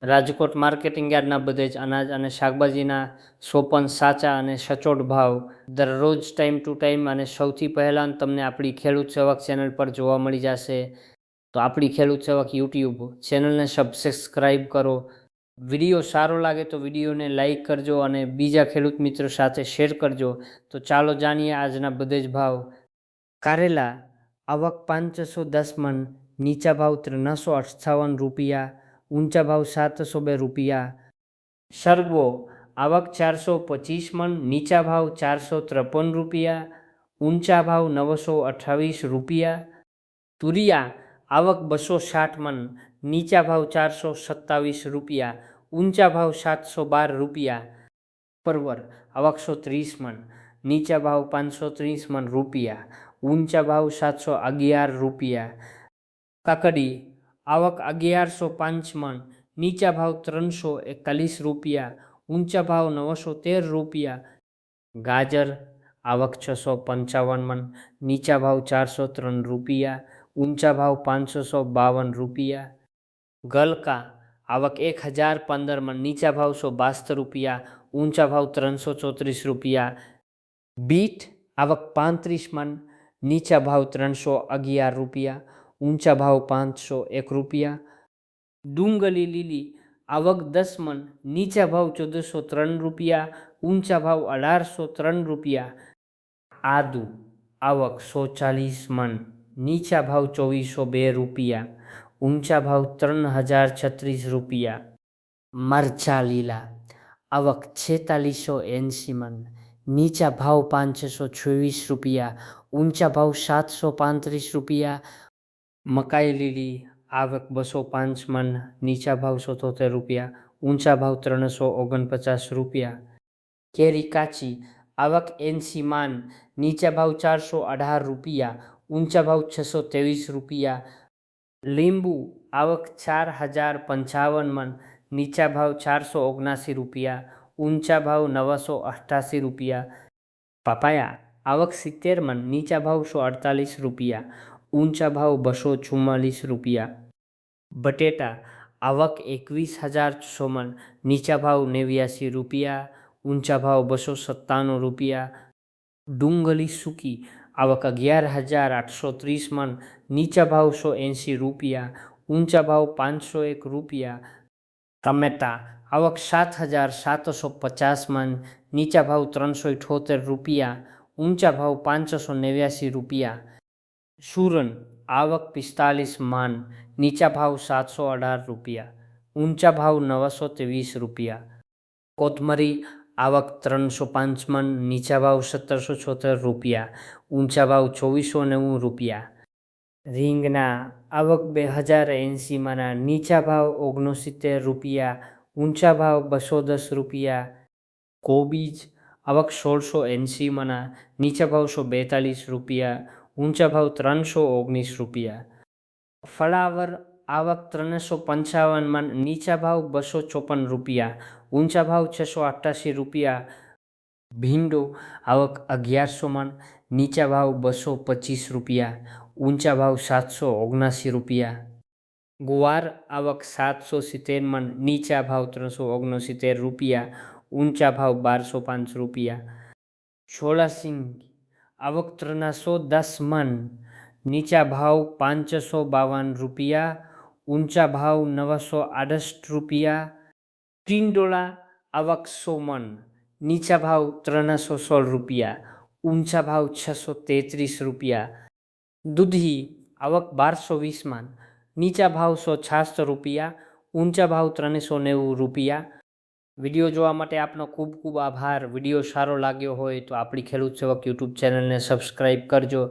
Rajkot marketing યાર્ડના બધે જ અનાજ અને શાકભાજીના સોપન સાચા અને સચોટ ભાવ દરરોજ ટાઈમ ટુ ટાઈમ અને સૌથી પહેલાં તમને આપણી ખેડૂત સેવક ચેનલ પર જોવા મળી જશે. તો આપણી ખેડૂત સેવક યુટ્યુબ ચેનલને સબસ્ક્રાઈબ કરો. વિડીયો સારો લાગે તો વિડીયોને લાઈક કરજો અને બીજા ખેડૂત મિત્રો સાથે શેર કરજો. તો ચાલો જાણીએ આજના બધે જ ભાવ. કારેલા આવક 510 મણ, નીચા ભાવ 358 રૂપિયા, ઊંચા ભાવ 702 રૂપિયા. સરગવો આવક 425 મણ, નીચા ભાવ 453 રૂપિયા, ઊંચા ભાવ 928 રૂપિયા. તુરિયા આવક 260 મણ, નીચા ભાવ 427 રૂપિયા, ઊંચા ભાવ 712 રૂપિયા. પરવર આવક 130 મણ, નીચા ભાવ 530 મણ રૂપિયા, ઊંચા ભાવ 711 રૂપિયા. કાકડી આવક 1105 મણ, નીચા ભાવ 341 રૂપિયા, ઊંચા ભાવ 913 રૂપિયા. ગાજર આવક 655 મણ, નીચા ભાવ 403 રૂપિયા, ઊંચા ભાવ 552 રૂપિયા. ગલકા આવક 1015 મણ, નીચા ભાવ 162 રૂપિયા, ઊંચા ભાવ 334 રૂપિયા. બીટ આવક 35 મણ, નીચા ભાવ 311 રૂપિયા, ઊંચા ભાવ 501 રૂપિયા. ડુંગળી લીલી આવક 10 મણ, નીચા ભાવ 1403 રૂપિયા, ઊંચા ભાવ 1803 રૂપિયા. આદુ આવક 140 મણ, નીચા ભાવ 2402 રૂપિયા, ઊંચા ભાવ 3036 રૂપિયા. મરચાં લીલા આવક 4680 મણ, નીચા ભાવ 526 રૂપિયા, ઊંચા ભાવ 735 રૂપિયા. મકાઈ લીલી આવક 205 મણ, નીચા ભાવ 77 રૂપિયા, ઊંચા ભાવ 349 રૂપિયા. કેરી કાચી આવક 80 મણ, નીચા ભાવ 418 રૂપિયા, ઊંચા ભાવ 623 રૂપિયા. લીંબુ આવક 4055 મણ, નીચા ભાવ 479 રૂપિયા, ઊંચા ભાવ 988 રૂપિયા. પપાયા આવક 70 મણ, નીચા ભાવ 148 રૂપિયા, ઊંચા ભાવ 244 રૂપિયા. બટેટા આવક 21600 મણ, નીચા ભાવ 89 રૂપિયા, ઊંચા ભાવ 297 રૂપિયા. ડુંગળી સૂકી આવક 11830 મણ, નીચા ભાવ 180 રૂપિયા, ઊંચા ભાવ 501 રૂપિયા. ટમેટા આવક 7750 મણ, નીચા ભાવ 378 રૂપિયા, ઊંચા ભાવ 589 રૂપિયા. સુરન આવક 45 મણ, નીચા ભાવ 718 રૂપિયા, ઊંચા ભાવ 923 રૂપિયા. કોથમરી આવક 305 મણ, નીચા ભાવ 1776 રૂપિયા, ઊંચા ભાવ 2490 રૂપિયા. રીંગણા આવક 2080 મણ, નીચા ભાવ 69 રૂપિયા, ઊંચા ભાવ 210 રૂપિયા. કોબીજ આવક 1680 મણ, નીચા ભાવ 142 રૂપિયા, ઊંચા ભાવ 319 રૂપિયા. ફ્લાવર આવક 355 મણ, નીચા ભાવ 254 રૂપિયા, ઊંચા ભાવ 688 રૂપિયા. ભીંડો આવક 1100 મણ, નીચા ભાવ 225 રૂપિયા, ઊંચા ભાવ 779 રૂપિયા. ગુવાર આવક 770 મણ, નીચા ભાવ 369 રૂપિયા, ઊંચા ભાવ 1205 રૂપિયા. ચોલાસિંગ આવક 310 મણ, નીચા ભાવ 552 રૂપિયા, ઊંચા ભાવ 968 રૂપિયા. ટિંડોળા આવક 100 મણ, નીચા ભાવ 316 રૂપિયા, ઊંચા ભાવ 633 રૂપિયા. દૂધી આવક 1220 મણ, નીચા ભાવ 166 રૂપિયા, ઊંચા ભાવ 390 રૂપિયા. વિડીયો જોવા માટે આપનો ખૂબ ખૂબ આભાર. વિડીયો સારો લાગ્યો હોય તો આપણી ખેડૂત સેવક યુટ્યુબ ચેનલને સબસ્ક્રાઈબ કરજો.